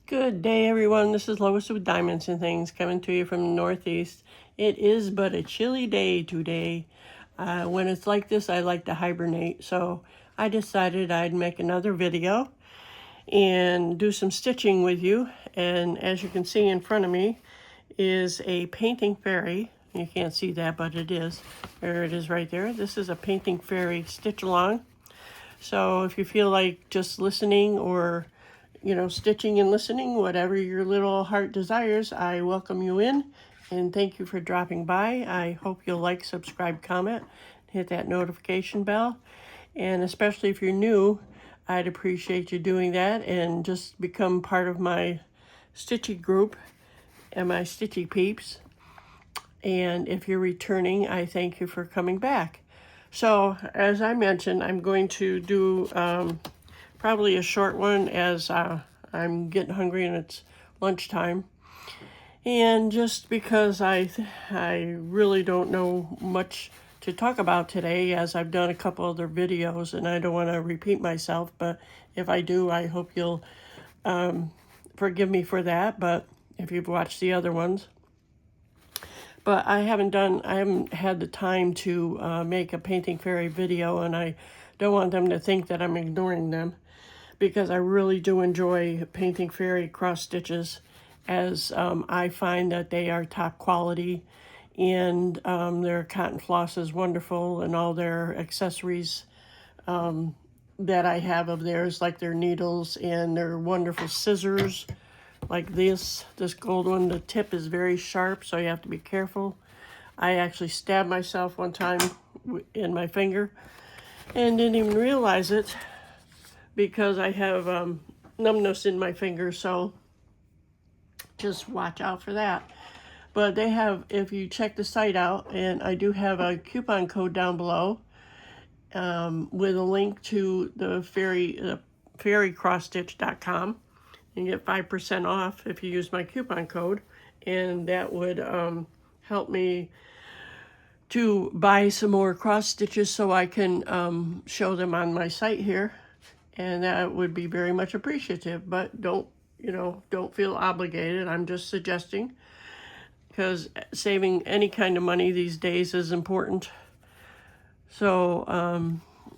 Good day, everyone. This is Lois with Diamonds and Things coming to you from the Northeast. It is but a chilly day today. When it's like this, I like to hibernate, so I decided I'd make another video and do some stitching with you. And as you can see in front of me is a painting fairy. You can't see that, but it is. There it is right there. This is a painting fairy stitch along. So if you feel like just listening or stitching and listening, whatever your little heart desires, I welcome you in and thank you for dropping by. I hope you'll like, subscribe, comment, hit that notification bell. And especially if you're new, I'd appreciate you doing that and just become part of my stitchy group and my stitchy peeps. And if you're returning, I thank you for coming back. So as I mentioned, I'm going to do probably a short one as I'm getting hungry and it's lunchtime. And just because I really don't know much to talk about today, as I've done a couple other videos and I don't want to repeat myself, but if I do, I hope you'll forgive me for that, but if you've watched the other ones. But I haven't had the time to make a painting fairy video, and I don't want them to think that I'm ignoring them, because I really do enjoy painting fairy cross stitches, as I find that they are top quality, and their cotton floss is wonderful, and all their accessories that I have of theirs, like their needles and their wonderful scissors. Like this gold one, the tip is very sharp, so you have to be careful. I actually stabbed myself one time in my finger and didn't even realize it because I have numbness in my finger, so just watch out for that. But they have, if you check the site out, and I do have a coupon code down below with a link to the fairycrossstitch.com. You get 5% off if you use my coupon code, and that would help me to buy some more cross stitches so I can show them on my site here, and that would be very much appreciative. But don't feel obligated. I'm just suggesting, because saving any kind of money these days is important. So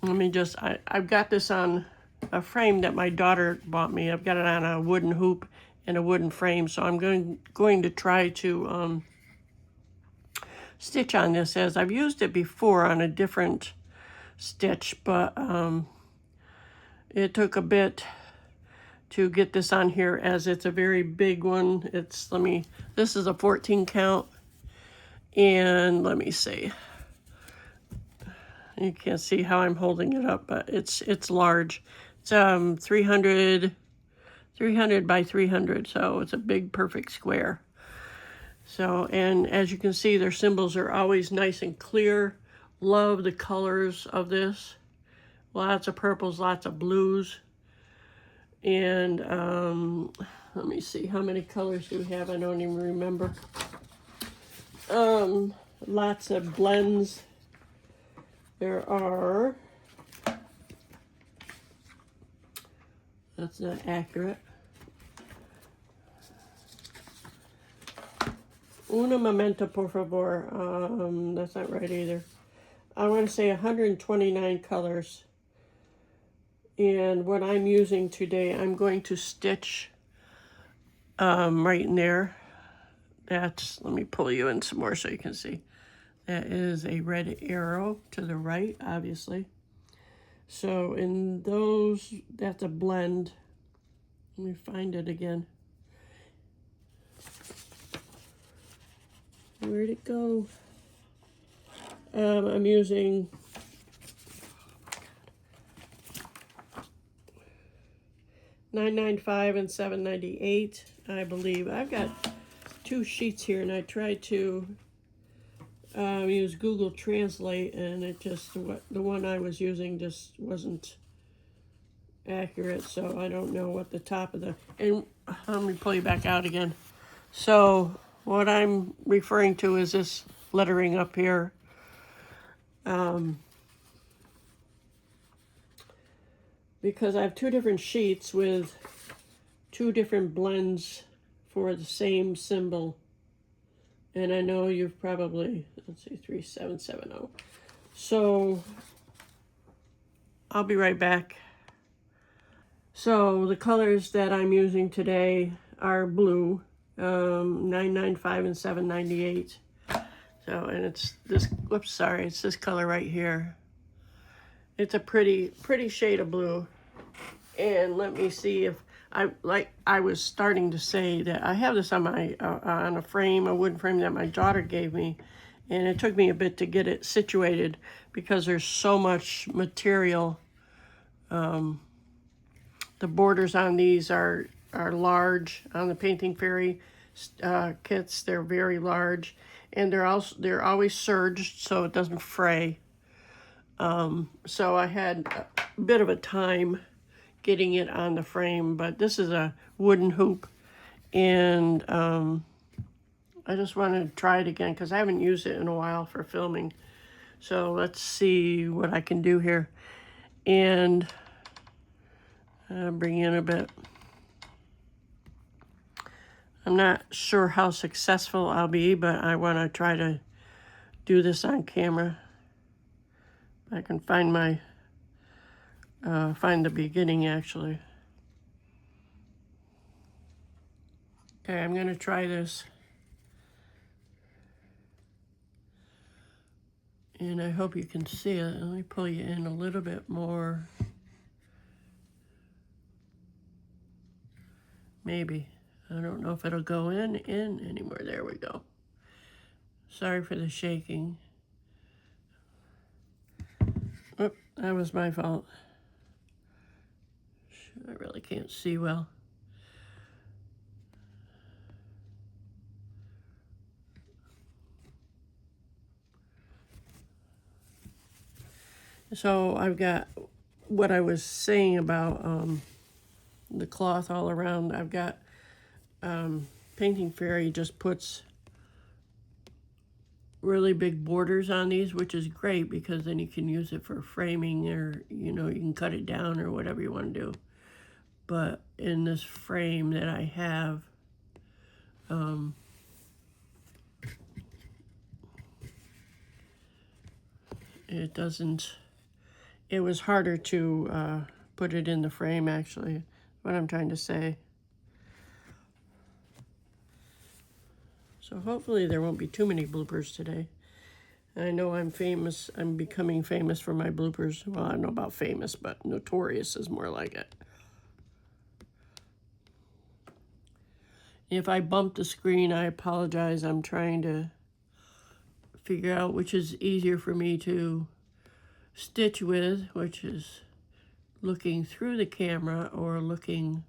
let me just, I've got this on a frame that my daughter bought me. I've got it on a wooden hoop and a wooden frame, so I'm going to try to stitch on this, as I've used it before on a different stitch, but it took a bit to get this on here, as it's a very big one. This is a 14 count, and let me see. You can't see how I'm holding it up, but it's large. It's 300 by 300, so it's a big perfect square. So, and as you can see, their symbols are always nice and clear. Love the colors of this. Lots of purples, lots of blues. And let me see, how many colors do we have? I don't even remember. Lots of blends. There are, that's not accurate. Una momento, por favor. That's not right either. I want to say 129 colors. And what I'm using today, I'm going to stitch right in there. Let me pull you in some more so you can see. That is a red arrow to the right, obviously. So in those, that's a blend. Let me find it again. Where'd it go? I'm using $9.95 and $7.98, I believe. I've got 2 sheets here, and I tried to use Google Translate, and the one I was using just wasn't accurate, so I don't know what the top of and let me pull you back out again. So what I'm referring to is this lettering up here. Because I have 2 different sheets with two different blends for the same symbol. And I know you've probably, let's see, 3770. So I'll be right back. So the colors that I'm using today are blue, 995 and 798. So, and it's this, whoops, sorry, it's this color right here. It's a pretty shade of blue. And let me see if I was starting to say that I have this on my on a frame, a wooden frame that my daughter gave me, and it took me a bit to get it situated because there's so much material. The borders on these are large on the Painting Fairy kits. They're very large, and they're always serged so it doesn't fray. So I had a bit of a time getting it on the frame, but this is a wooden hoop, and I just wanted to try it again because I haven't used it in a while for filming. So let's see what I can do here. And bring in a bit. I'm not sure how successful I'll be, but I want to try to do this on camera. I can find my find the beginning actually. Okay, I'm gonna try this. And I hope you can see it. Let me pull you in a little bit more. Maybe. I don't know if it'll go in anymore. There we go. Sorry for the shaking. Oop, that was my fault. I really can't see well. So I've got what I was saying about the cloth all around. I've got Painting Fairy just puts really big borders on these, which is great because then you can use it for framing, or you can cut it down or whatever you want to do. But in this frame that I have, it doesn't, it was harder to put it in the frame actually, what I'm trying to say. So hopefully there won't be too many bloopers today. I know I'm famous, I'm becoming famous for my bloopers. Well, I don't know about famous, but notorious is more like it. If I bump the screen, I apologize. I'm trying to figure out which is easier for me to stitch with, which is looking through the camera or looking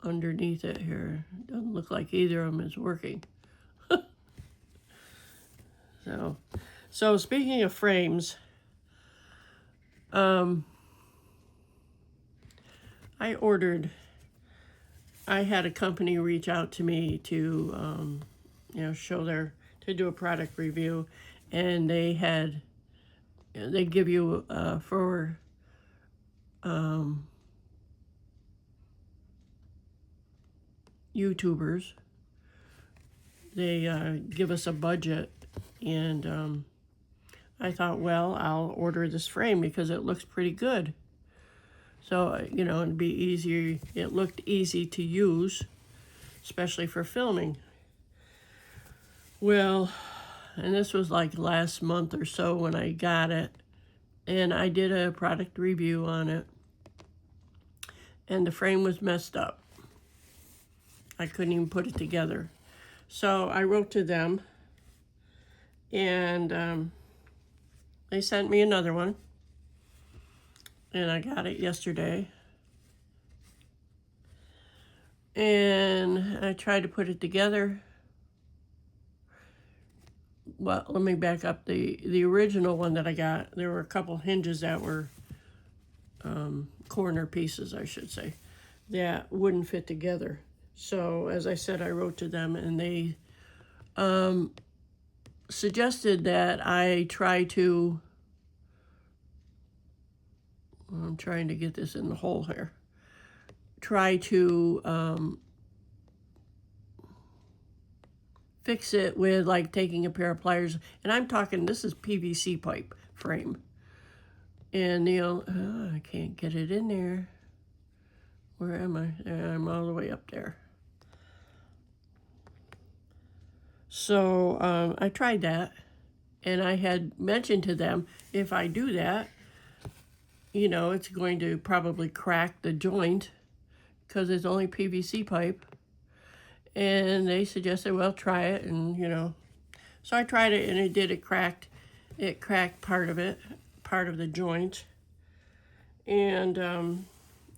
underneath it here. Doesn't look like either of them is working. So speaking of frames, I had a company reach out to me to, to do a product review, and they give you for YouTubers, they give us a budget, and I thought, well, I'll order this frame because it looks pretty good. So, it'd be easier. It looked easy to use, especially for filming. Well, and this was like last month or so when I got it, and I did a product review on it, and the frame was messed up. I couldn't even put it together. So I wrote to them, and they sent me another one, and I got it yesterday. And I tried to put it together. Well, let me back up. The original one that I got, there were a couple hinges that were corner pieces, I should say, that wouldn't fit together. So as I said, I wrote to them, and they suggested that I try to, I'm trying to get this in the hole here, try to fix it with like taking a pair of pliers, and I'm talking, this is PVC pipe frame, and I can't get it in there. Where am I? I'm all the way up there. So I tried that, and I had mentioned to them, if I do that, it's going to probably crack the joint because it's only PVC pipe. And they suggested, well, try it, and so I tried it, and it did. It cracked part of it, part of the joint, and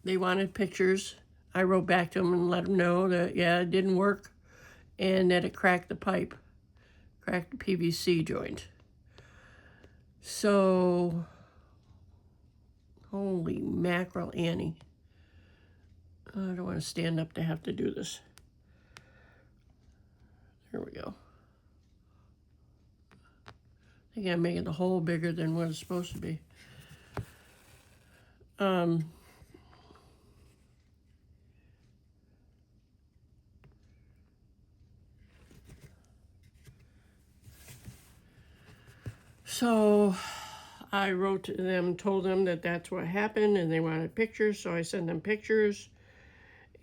they wanted pictures. I wrote back to them and let them know that, yeah, it didn't work, and that it cracked the pipe, cracked the PVC joint. So, holy mackerel, Annie. I don't want to stand up to have to do this. There we go. I think I'm making the hole bigger than what it's supposed to be. So I wrote to them, told them that that's what happened, and they wanted pictures, so I sent them pictures.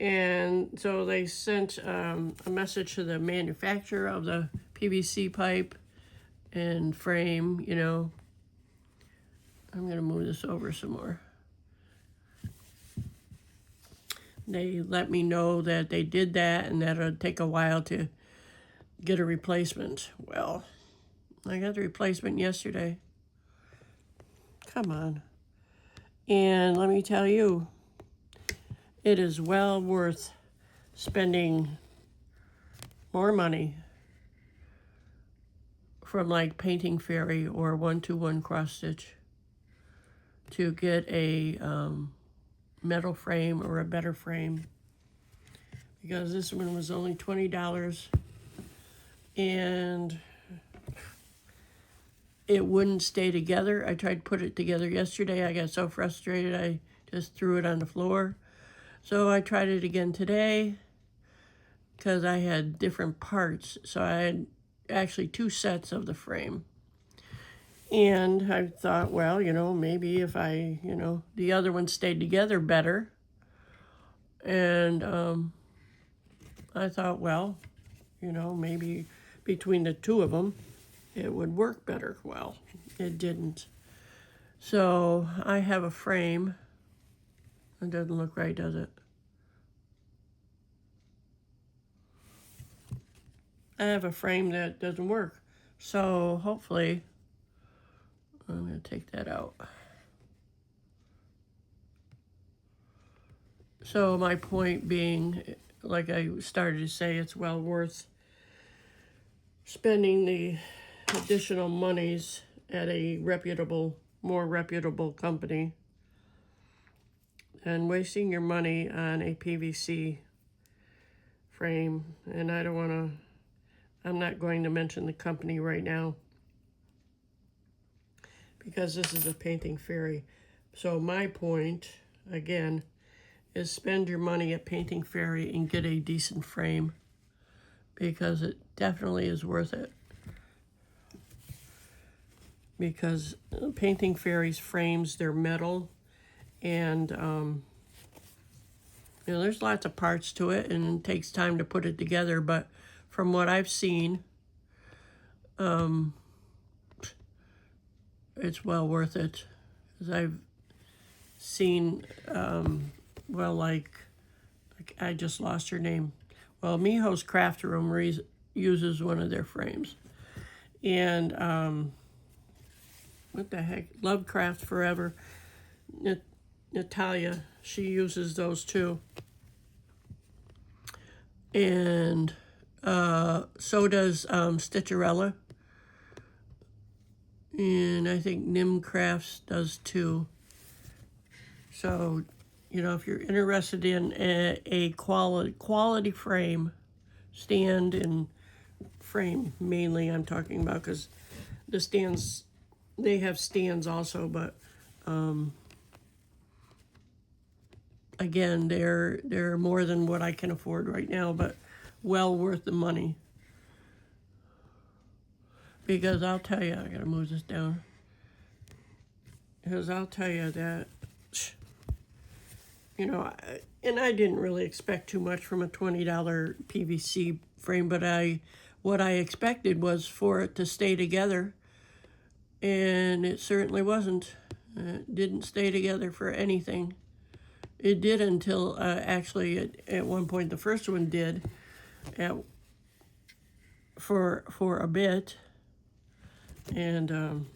And so they sent a message to the manufacturer of the PVC pipe and frame, I'm going to move this over some more. They let me know that they did that and that it would take a while to get a replacement. Well, I got the replacement yesterday. Come on. And let me tell you, it is well worth spending more money from like Painting Fairy or 121 Cross Stitch to get a metal frame or a better frame, because this one was only $20, and it wouldn't stay together. I tried to put it together yesterday. I got so frustrated I just threw it on the floor. So I tried it again today because I had different parts. So I had actually 2 sets of the frame. And I thought, well, maybe if I, the other one stayed together better. And I thought, well, maybe between the 2 of them, it would work better. Well, it didn't. So I have a frame. It doesn't look right, does it? I have a frame that doesn't work. So hopefully, I'm going to take that out. So my point being, like I started to say, it's well worth spending the additional monies at a more reputable company and wasting your money on a PVC frame. And I'm not going to mention the company right now because this is a Painting Fairy. So my point, again, is spend your money at Painting Fairy and get a decent frame, because it definitely is worth it. Because Painting Fairy's frames, they're metal, and there's lots of parts to it, and it takes time to put it together. But from what I've seen, it's well worth it. Because I've seen, like I just lost her name. Well, Miho's Craft Room uses one of their frames. And what the heck? Lovecraft Forever. Natalia, she uses those too. And so does Stitcherella. And I think Nim Crafts does too. So, if you're interested in a quality frame, stand and frame mainly I'm talking about, because the stands, they have stands also, but again, they're more than what I can afford right now, but well worth the money. Because I'll tell you, I gotta move this down. Because I'll tell you that, you know, and I didn't really expect too much from a $20 PVC frame, but what I expected was for it to stay together, and it certainly wasn't. It didn't stay together for anything. It did until actually at one point the first one did for a bit, and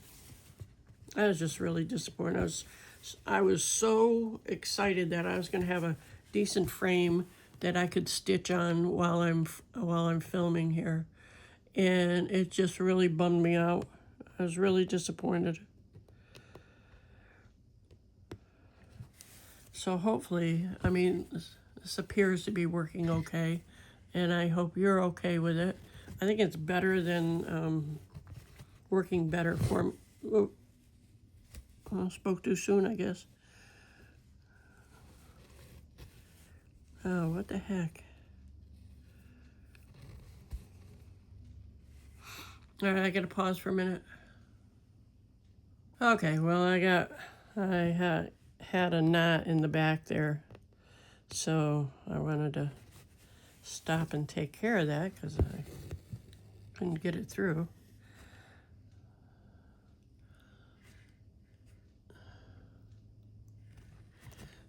I was just really disappointed. I was so excited that I was going to have a decent frame that I could stitch on while I'm filming here, and it just really bummed me out. I was really disappointed. So hopefully, I mean, this appears to be working okay, and I hope you're okay with it. I think it's better than working better for me. Oh, I spoke too soon, I guess. Oh, what the heck. All right, I gotta pause for a minute. Okay, well, I had a knot in the back there, so I wanted to stop and take care of that because I couldn't get it through.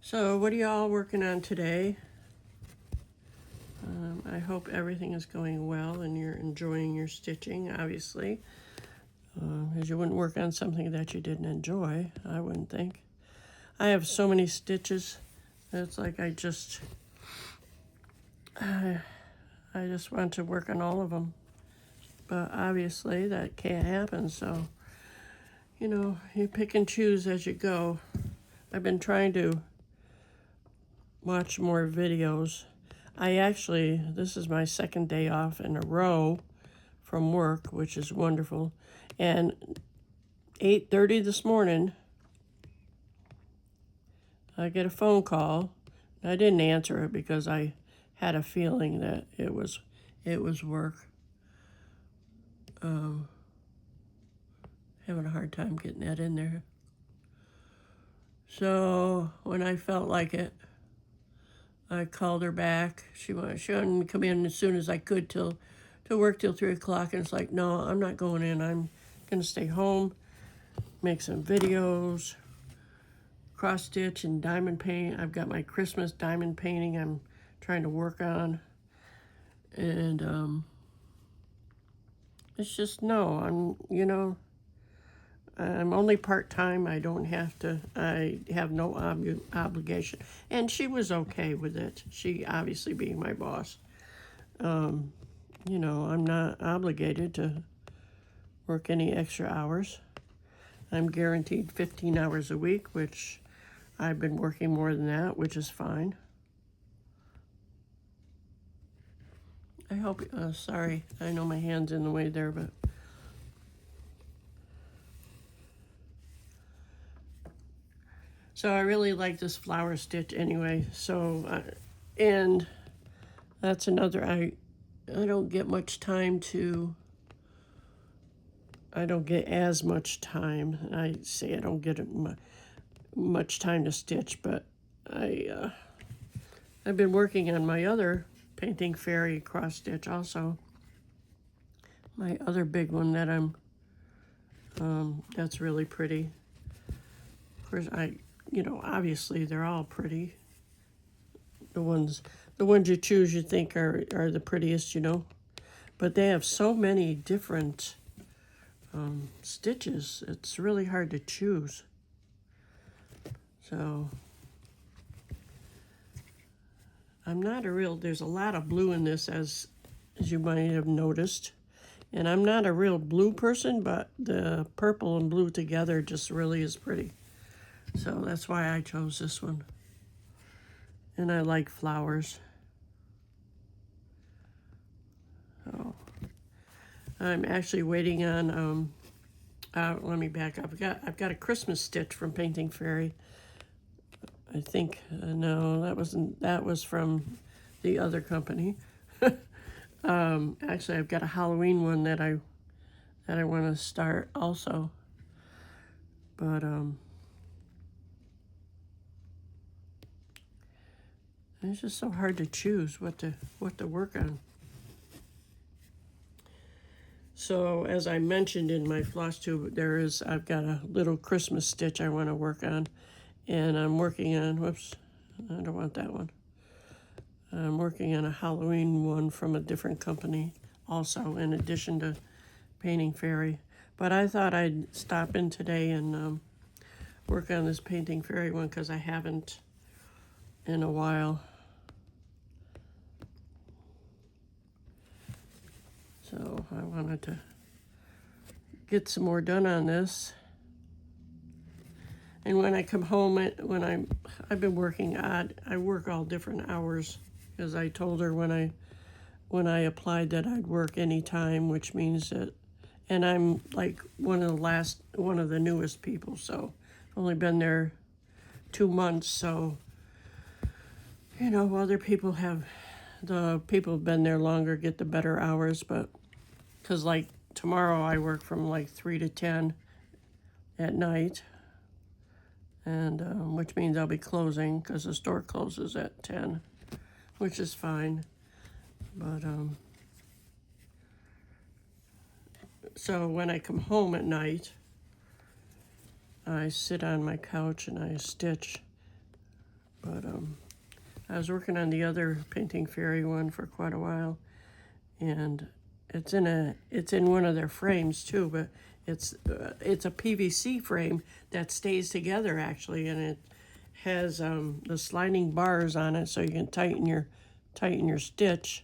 So what are y'all working on today? I hope everything is going well and you're enjoying your stitching, obviously. Because you wouldn't work on something that you didn't enjoy, I wouldn't think. I have so many stitches. It's like I just want to work on all of them. But obviously that can't happen, so, you know, you pick and choose as you go. I've been trying to watch more videos. This is my second day off in a row from work, which is wonderful. And 8:30 this morning, I get a phone call. I didn't answer it because I had a feeling that it was work. Having a hard time getting that in there. So when I felt like it, I called her back. She wanted to come in as soon as I could to work till 3 o'clock. And it's like, no, I'm not going in. I'm going to stay home, make some videos, cross stitch and diamond paint. I've got my Christmas diamond painting I'm trying to work on. And it's just, no, I'm only part-time. I have no obligation. And she was okay with it. She obviously being my boss. I'm not obligated to work any extra hours. I'm guaranteed 15 hours a week, which I've been working more than that, which is fine. I hope, sorry, I know my hand's in the way there, but so I really like this flower stitch anyway. So, and that's another, I don't get much time I don't get as much time. I say I don't get much time to stitch, but I've been working on my other painting fairy cross stitch also. My other big one that that's really pretty. Of course, obviously they're all pretty. The ones you choose you think are the prettiest, but they have so many different stitches. It's really hard to choose. So there's a lot of blue in this as you might have noticed. And I'm not a real blue person, but the purple and blue together just really is pretty. So that's why I chose this one. And I like flowers. So I'm actually waiting on, let me back up. I've got a Christmas stitch from Painting Fairy. I think, no, that was from the other company. Actually, I've got a Halloween one that I want to start also. But it's just so hard to choose what to work on. So as I mentioned in my floss tube, I've got a little Christmas stitch I want to work on, and I'm working on, whoops, I don't want that one. I'm working on a Halloween one from a different company also, in addition to Painting Fairy. But I thought I'd stop in today and work on this Painting Fairy one because I haven't in a while. So I wanted to get some more done on this. And when I come home, I've been working odd. I work all different hours, because I told her when I applied that I'd work any time, which means that, and I'm like one of the newest people, so I've only been there 2 months. So, you know, other people the people who've been there longer get the better hours, but because like tomorrow I work from like 3 to 10 at night, and which means I'll be closing because the store closes at 10, which is fine. But so when I come home at night, I sit on my couch and I stitch. But I was working on the other Painting Fairy one for quite a while, and it's in one of their frames too, but it's a PVC frame that stays together actually, and it has the sliding bars on it so you can tighten your stitch.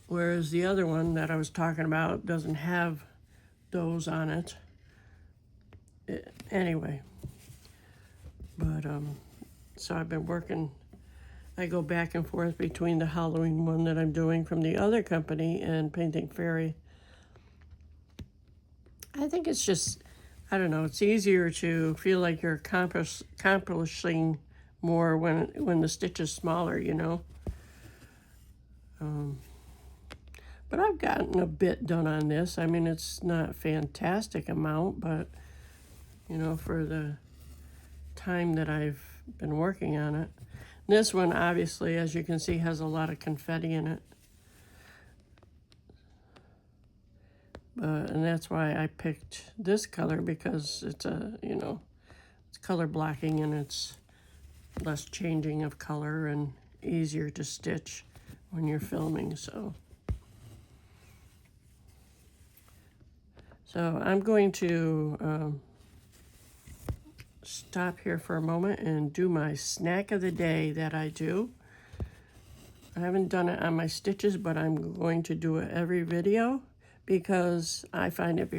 Whereas the other one that I was talking about doesn't have those on it. Anyway, but so I've been working. I go back and forth between the Halloween one that I'm doing from the other company and Painting Fairy. I think it's just, I don't know, it's easier to feel like you're accomplishing more when the stitch is smaller, you know. But I've gotten a bit done on this. I mean, it's not a fantastic amount, but, you know, for the time that I've been working on it. This one, obviously, as you can see, has a lot of confetti in it. And that's why I picked this color, because it's it's color blocking and it's less changing of color and easier to stitch when you're filming. So I'm going to stop here for a moment and do my snack of the day that I do. I haven't done it on my stitches, but I'm going to do it every video because I find it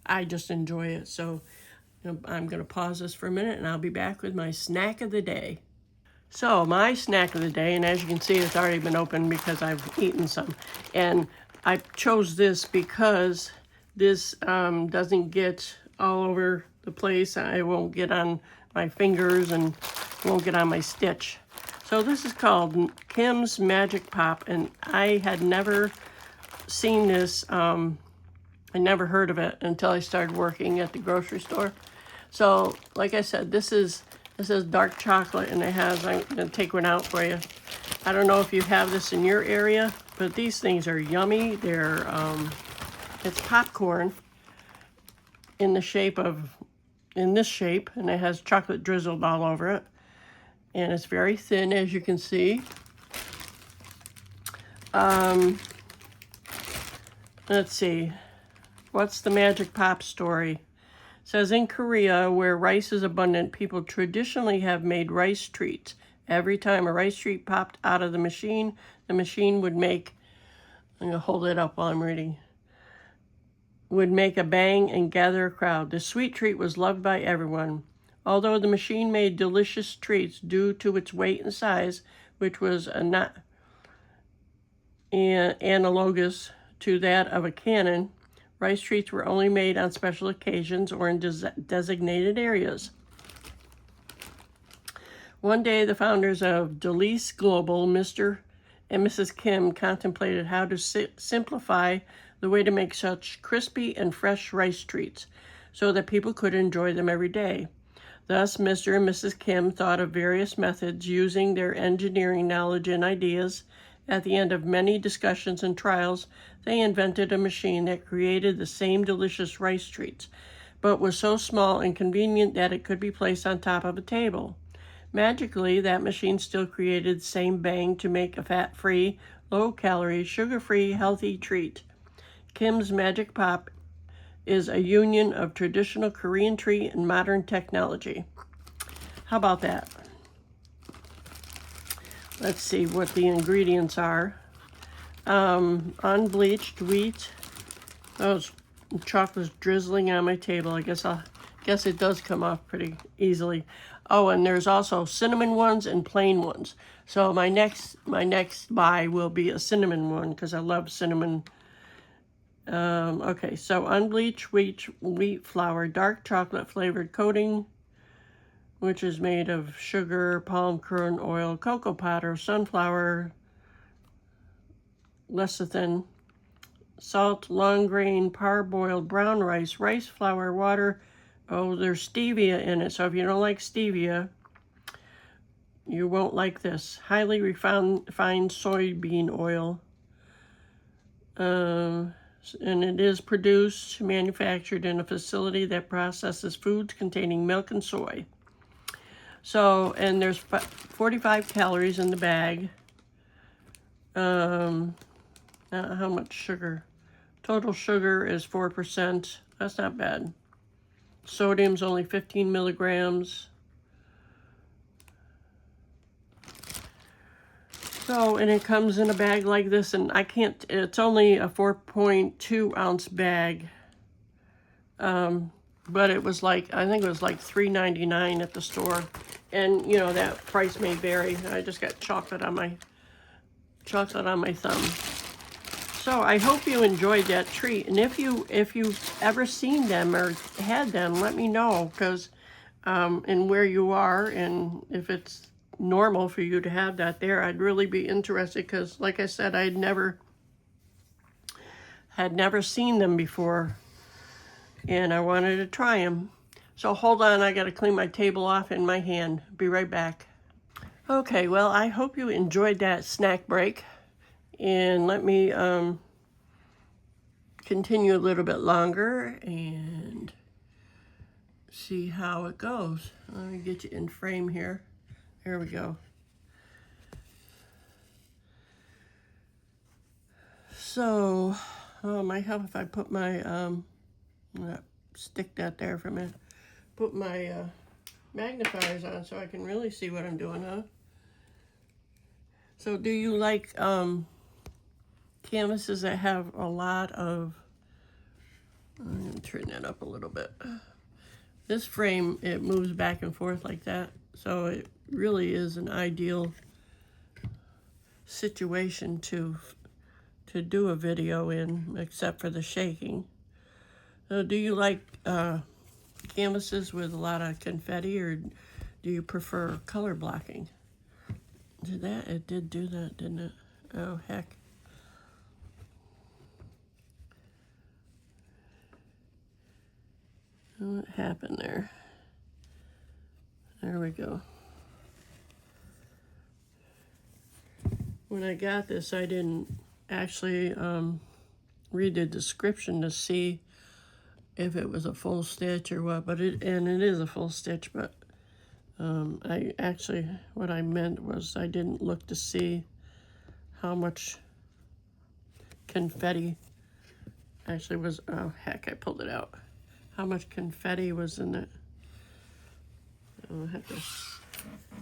I just enjoy it. So I'm going to pause this for a minute and I'll be back with my snack of the day. So my snack of the day, and as you can see, it's already been opened because I've eaten some. And I chose this because this doesn't get all over the place. I won't get on my fingers and won't get on my stitch. So this is called Kim's Magic Pop, and I had never seen this. I never heard of it until I started working at the grocery store. So like I said, this is dark chocolate, and it has, I'm going to take one out for you. I don't know if you have this in your area, but these things are yummy. They're it's popcorn in this shape, and it has chocolate drizzled all over it. And it's very thin, as you can see. Let's see. What's the Magic Pop story? It says, in Korea, where rice is abundant, people traditionally have made rice treats. Every time a rice treat popped out of the machine would make, I'm going to hold it up while I'm reading, would make a bang and gather a crowd. The sweet treat was loved by everyone. Although the machine made delicious treats due to its weight and size, which was not analogous to that of a cannon, rice treats were only made on special occasions or in designated areas. One day, the founders of Delice Global, Mr. and Mrs. Kim, contemplated how to simplify the way to make such crispy and fresh rice treats so that people could enjoy them every day. Thus, Mr. and Mrs. Kim thought of various methods using their engineering knowledge and ideas. At the end of many discussions and trials, they invented a machine that created the same delicious rice treats, but was so small and convenient that it could be placed on top of a table. Magically, that machine still created the same bang to make a fat-free, low-calorie, sugar-free, healthy treat. Kim's Magic Pop is a union of traditional Korean treat and modern technology. How about that? Let's see what the ingredients are. Unbleached wheat. Oh, chocolate's drizzling on my table. I guess it does come off pretty easily. Oh, and there's also cinnamon ones and plain ones. So my next buy will be a cinnamon one because I love cinnamon. Okay, so unbleached wheat flour, dark chocolate flavored coating, which is made of sugar, palm kernel oil, cocoa powder, sunflower, lecithin, salt, long grain, parboiled brown rice, rice flour, water. Oh, there's stevia in it, so if you don't like stevia, you won't like this. Highly refined soybean oil. And it is manufactured in a facility that processes foods containing milk and soy. So, and there's 45 calories in the bag. How much sugar? Total sugar is 4%. That's not bad. Sodium's only 15 milligrams. So, and it comes in a bag like this, and it's only a 4.2 ounce bag. But it was like, I think it was like $3.99 at the store. And, you know, that price may vary. I just got chocolate on my thumb. So I hope you enjoyed that treat. And if you've ever seen them or had them, let me know, because and where you are, and if it's normal for you to have that there, I'd really be interested, because like I said, I had never seen them before, and I wanted to try them. So hold on, I gotta clean my table off in my hand. Be right back. Okay, well, I hope you enjoyed that snack break, and let me continue a little bit longer and see how it goes. Let me get you in frame here. There we go. So, oh, it might help if I put my, stick that there for a minute. Put my magnifiers on so I can really see what I'm doing, huh? So do you like canvases that have a lot of, I'm going to turn that up a little bit. This frame, it moves back and forth like that, so it really is an ideal situation to do a video in, except for the shaking. So do you like canvases with a lot of confetti, or do you prefer color blocking? It did do that, didn't it? Oh, heck. What happened there? There we go. When I got this, I didn't actually read the description to see if it was a full stitch or what, but it is a full stitch, but what I meant was I didn't look to see how much confetti actually was. Oh, heck, I pulled it out. How much confetti was in it. I'll have to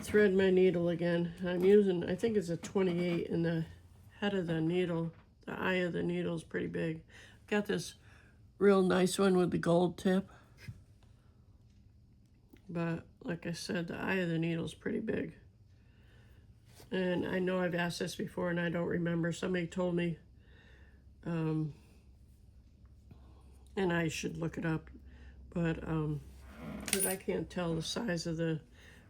thread my needle again. I'm using, I think it's a 28, and the head of the needle, the eye of the needle is pretty big. Got this real nice one with the gold tip, but like I said, the eye of the needle is pretty big. And I know I've asked this before and I don't remember. Somebody told me, and I should look it up, but because I can't tell the size of the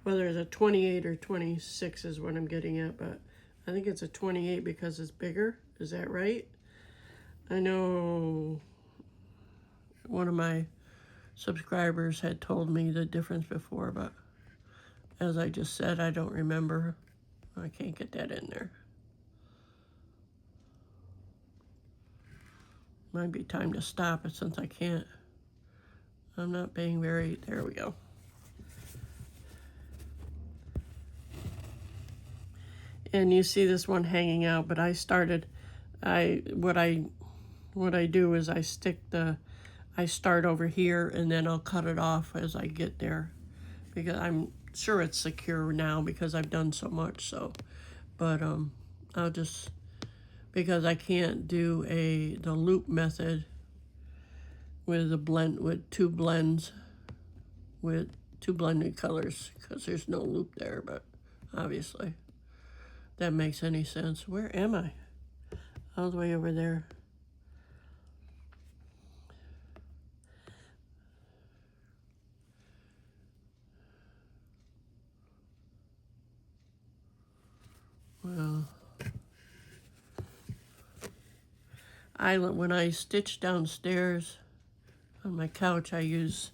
whether it's a 28 or 26 is what I'm getting at, but I think it's a 28 because it's bigger. Is that right? I know one of my subscribers had told me the difference before, but as I just said, I don't remember. I can't get that in there. Might be time to stop it since I can't. I'm not being very, there we go. And you see this one hanging out, but I started, what I do is I start over here and then I'll cut it off as I get there, because I'm sure it's secure now because I've done so much. So, but I'll just, because I can't do the loop method with two blended colors, because there's no loop there, but obviously that makes any sense. Where am I? All the way over there. Well, when I stitch downstairs on my couch, I use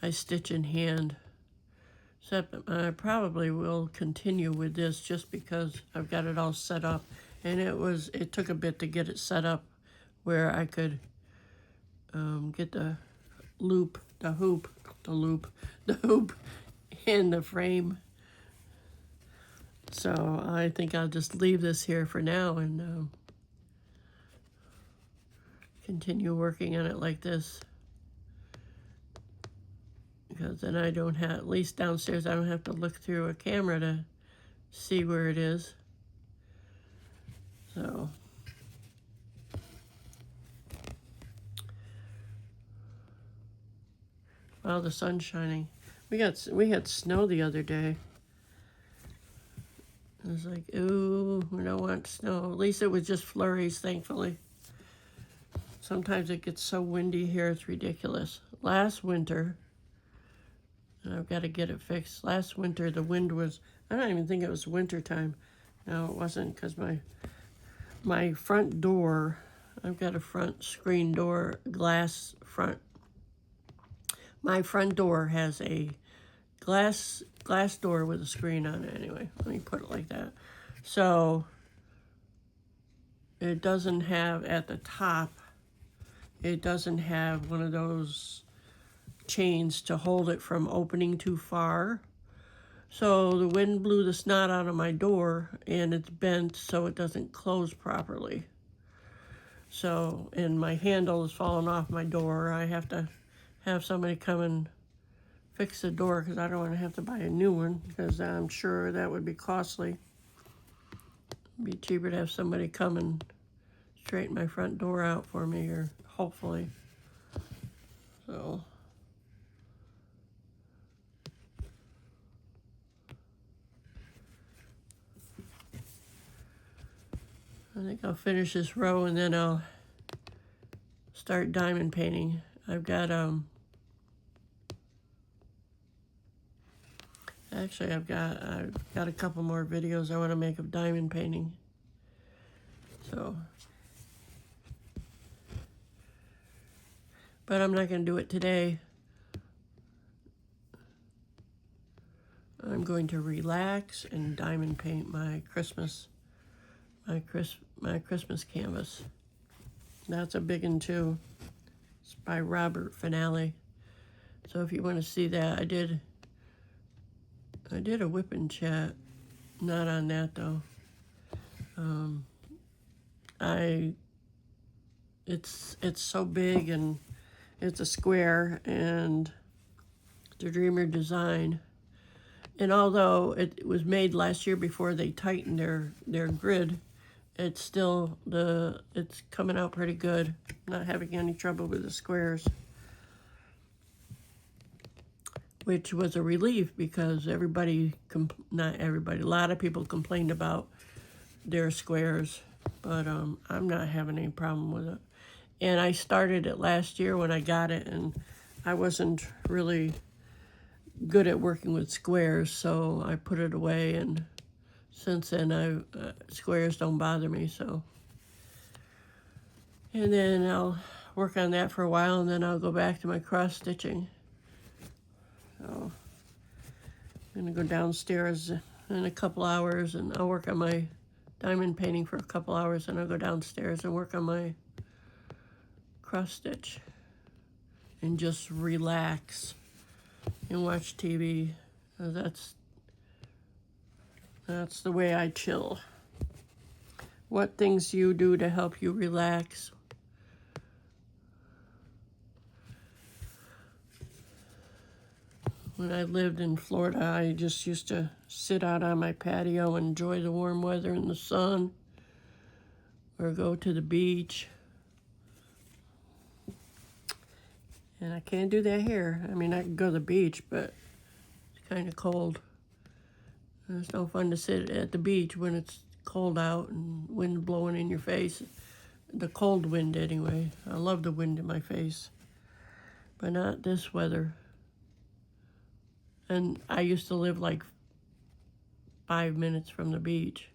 I stitch in hand. Except I probably will continue with this just because I've got it all set up, and it took a bit to get it set up where I could get the hoop in the frame. So I think I'll just leave this here for now and continue working on it like this. Because then I don't have, at least downstairs, I don't have to look through a camera to see where it is. So, wow, the sun's shining. We had snow the other day. I was like, ooh, we don't want snow. At least it was just flurries, thankfully. Sometimes it gets so windy here, it's ridiculous. Last winter, and I've got to get it fixed. Last winter, the wind was, I don't even think it was winter time. No, it wasn't, because my front door, I've got a front screen door, glass front. My front door has a glass door with a screen on it. Anyway, let me put it like that. So it doesn't have, at the top, it doesn't have one of those chains to hold it from opening too far. So the wind blew the snot out of my door and it's bent so it doesn't close properly. So, and my handle is falling off my door. I have to have somebody come and fix the door because I don't want to have to buy a new one, because I'm sure that would be costly. It'd be cheaper to have somebody come and straighten my front door out for me, or hopefully. So I think I'll finish this row and then I'll start diamond painting. I've got actually I've got a couple more videos I want to make of diamond painting. So, but I'm not going to do it today. I'm going to relax and diamond paint my Christmas canvas. That's a big one too. It's by Robert Finale. So if you want to see that, I did a whip and chat. Not on that though. It's so big, and it's a square, and the Dreamer design. And although it was made last year before they tightened their grid, it's still, it's coming out pretty good. Not having any trouble with the squares, which was a relief because not everybody, a lot of people complained about their squares, but I'm not having any problem with it. And I started it last year when I got it, and I wasn't really good at working with squares, so I put it away, and since then squares don't bother me. So, and then I'll work on that for a while, and then I'll go back to my cross stitching. So I'm gonna go downstairs in a couple hours, and I'll work on my diamond painting for a couple hours, and I'll go downstairs and work on my cross stitch and just relax and watch TV. That's the way I chill. What things do you do to help you relax? When I lived in Florida, I just used to sit out on my patio and enjoy the warm weather and the sun, or go to the beach. And I can't do that here. I mean, I can go to the beach, but it's kind of cold. And it's no fun to sit at the beach when it's cold out and wind blowing in your face. The cold wind, anyway. I love the wind in my face, but not this weather. And I used to live like 5 minutes from the beach.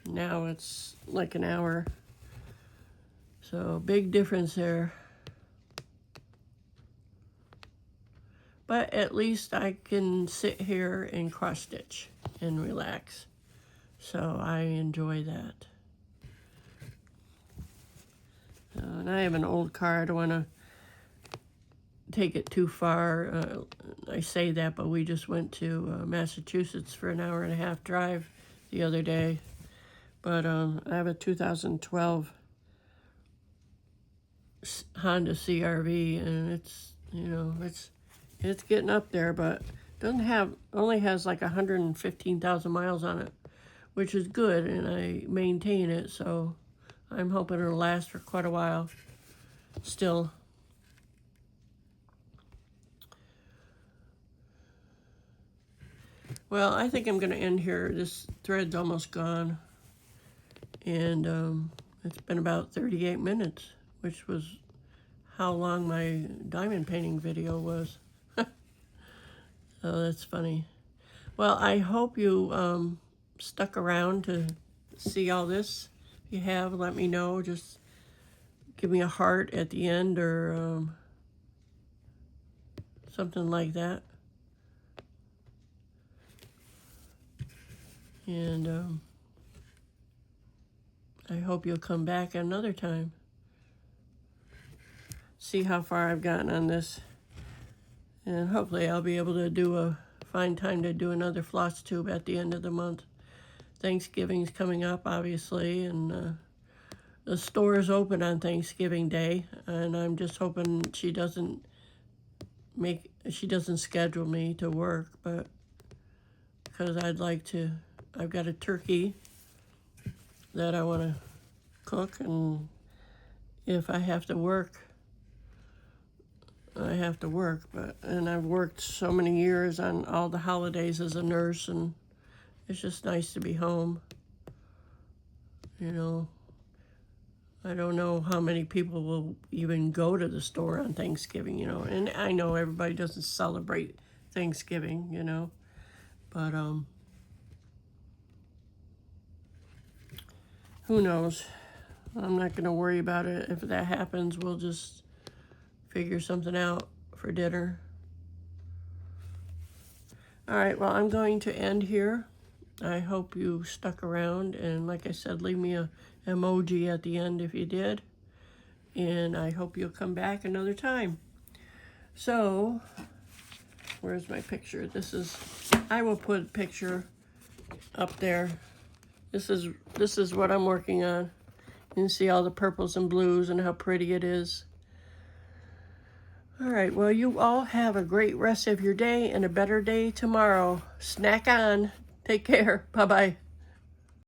Now it's like an hour. So big difference there. But at least I can sit here and cross stitch and relax. So I enjoy that. And I have an old car. I don't want to take it too far. I say that, but we just went to Massachusetts for an hour-and-a-half drive the other day. But I have a 2012 Honda CRV, and it's, you know, it's getting up there, but only has like 115,000 miles on it, which is good, and I maintain it, so I'm hoping it'll last for quite a while still. Well, I think I'm going to end here. This thread's almost gone, and it's been about 38 minutes, which was how long my diamond painting video was. Oh, that's funny. Well, I hope you stuck around to see all this. If you have, let me know. Just give me a heart at the end, or something like that. And I hope you'll come back another time. See how far I've gotten on this. And hopefully I'll be able to find time to do another floss tube at the end of the month. Thanksgiving's coming up, obviously, and the store is open on Thanksgiving Day, and I'm just hoping she doesn't schedule me to work, but because I've got a turkey that I want to cook, and if I have to work, I have to work. And I've worked so many years on all the holidays as a nurse, and it's just nice to be home. You know, I don't know how many people will even go to the store on Thanksgiving, you know, and I know everybody doesn't celebrate Thanksgiving, you know, but who knows? I'm not going to worry about it. If that happens, we'll just figure something out for dinner. All right, well, I'm going to end here. I hope you stuck around, and like I said, leave me a emoji at the end if you did, and I hope you'll come back another time. So, where's my picture? I will put a picture up there. This is what I'm working on. You can see all the purples and blues and how pretty it is. All right, well, you all have a great rest of your day and a better day tomorrow. Snack on. Take care. Bye-bye.